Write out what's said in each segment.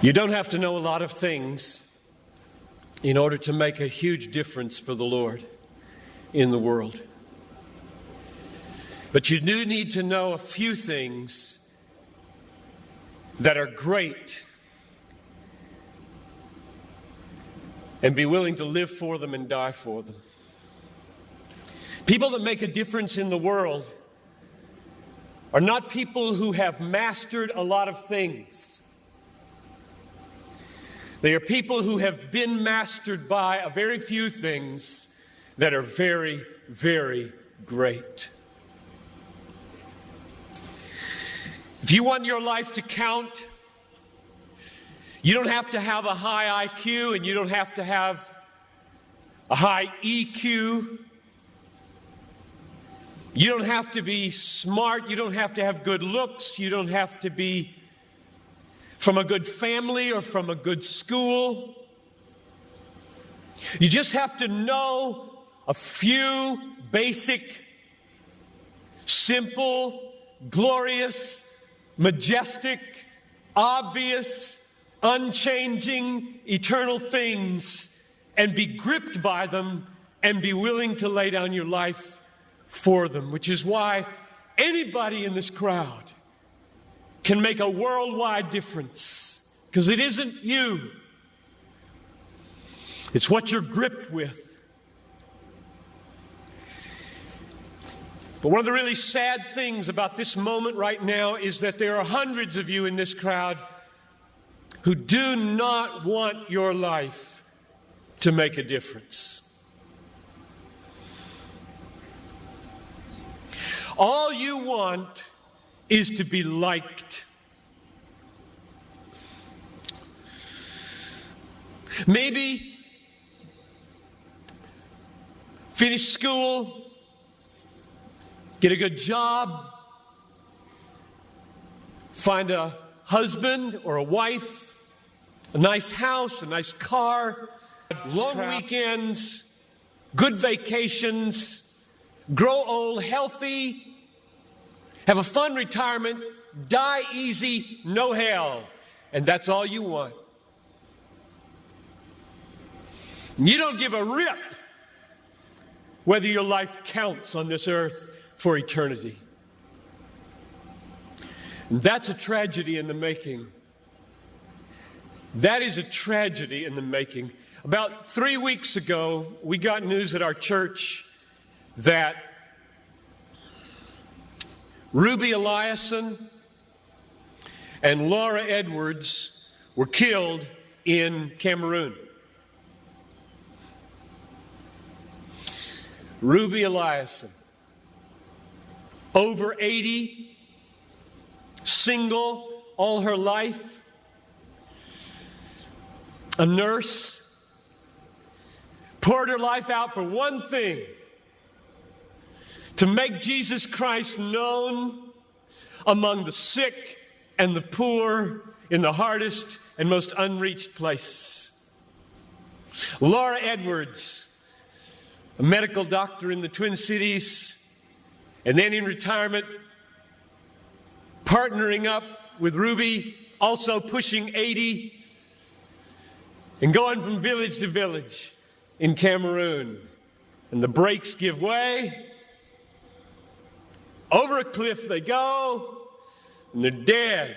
You don't have to know a lot of things in order to make a huge difference for the Lord in the world. But you do need to know a few things that are great and be willing to live for them and die for them. People that make a difference in the world are not people who have mastered a lot of things. They are people who have been mastered by a very few things that are very, very great. If you want your life to count, you don't have to have a high IQ and you don't have to have a high EQ. You don't have to be smart. You don't have to have good looks. You don't have to be from a good family or from a good school. You just have to know a few basic, simple, glorious, majestic, obvious, unchanging, eternal things and be gripped by them and be willing to lay down your life for them, which is why anybody in this crowd can make a worldwide difference, because it isn't you. It's what you're gripped with. But one of the really sad things about this moment right now is that there are hundreds of you in this crowd who do not want your life to make a difference. All you want is to be liked. Maybe finish school, get a good job, find a husband or a wife, a nice house, a nice car, long weekends, good vacations, grow old healthy, have a fun retirement, die easy, no hell. And that's all you want. You don't give a rip whether your life counts on this earth for eternity. And that's a tragedy in the making. That is a tragedy in the making. About 3 weeks ago, we got news at our church that Ruby Eliason and Laura Edwards were killed in Cameroon. Ruby Eliason, over 80, single all her life, a nurse, poured her life out for one thing: to make Jesus Christ known among the sick and the poor in the hardest and most unreached places. Laura Edwards, a medical doctor in the Twin Cities, and then in retirement, partnering up with Ruby, also pushing 80, and going from village to village in Cameroon. And the brakes give way. Over a cliff they go, and they're dead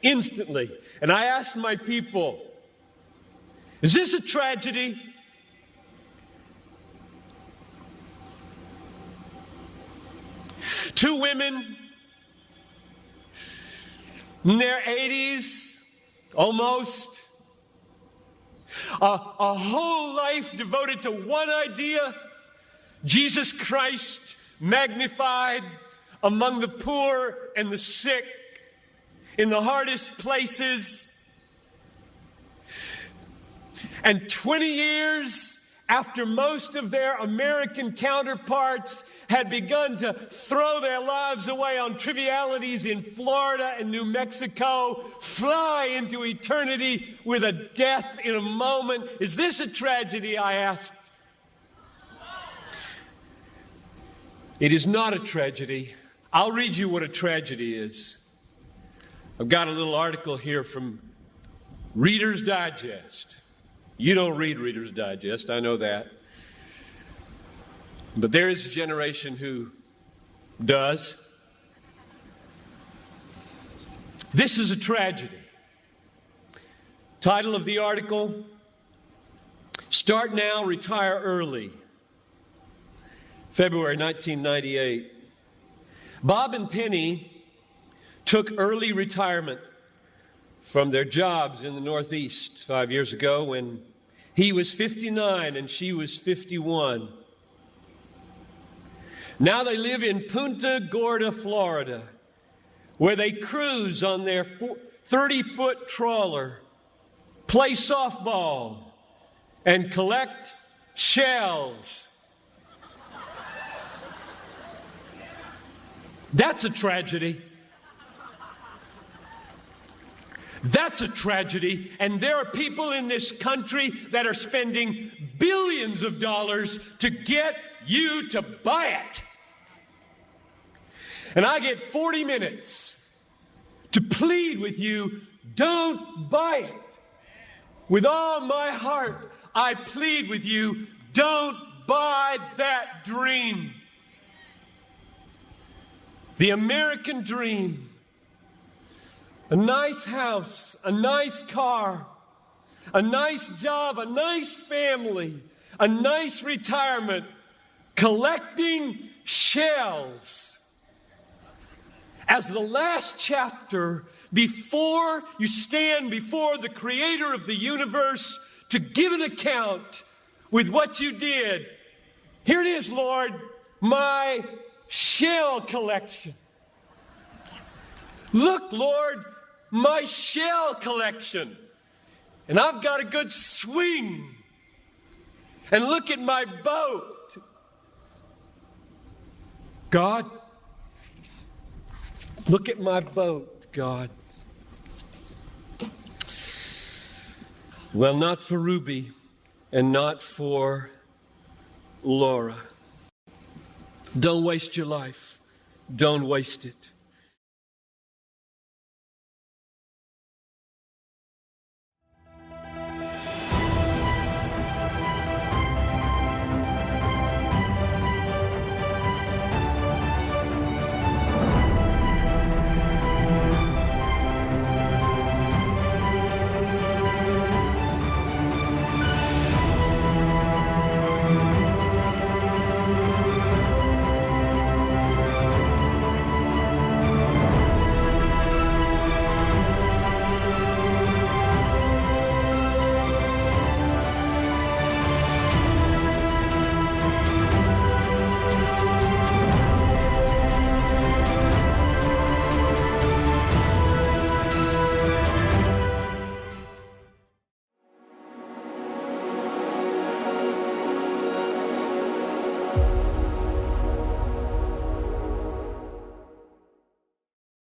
instantly. And I asked my people, is this a tragedy? Two women in their 80s, almost, a whole life devoted to one idea: Jesus Christ magnified among the poor and the sick, in the hardest places. And 20 years after most of their American counterparts had begun to throw their lives away on trivialities in Florida and New Mexico, fly into eternity with a death in a moment. Is this a tragedy, I asked? It is not a tragedy. I'll read you what a tragedy is. I've got a little article here from Reader's Digest. You don't read Reader's Digest, I know that. But there is a generation who does. This is a tragedy. Title of the article, Start Now, Retire Early. February 1998. Bob and Penny took early retirement from their jobs in the Northeast 5 years ago when he was 59 and she was 51. Now they live in Punta Gorda, Florida, where they cruise on their 30-foot trawler, play softball, and collect shells. That's a tragedy. That's a tragedy, and there are people in this country that are spending billions of dollars to get you to buy it. And I get 40 minutes to plead with you, don't buy it. With all my heart, I plead with you, don't buy that dream. The American dream. A nice house, a nice car, a nice job, a nice family, a nice retirement, collecting shells. As the last chapter, before you stand before the Creator of the universe to give an account with what you did, here it is, Lord, my shell collection. Look, Lord, my shell collection. And I've got a good swing. And look at my boat. God, look at my boat, God. Well, not for Ruby and not for Laura. Don't waste your life. Don't waste it.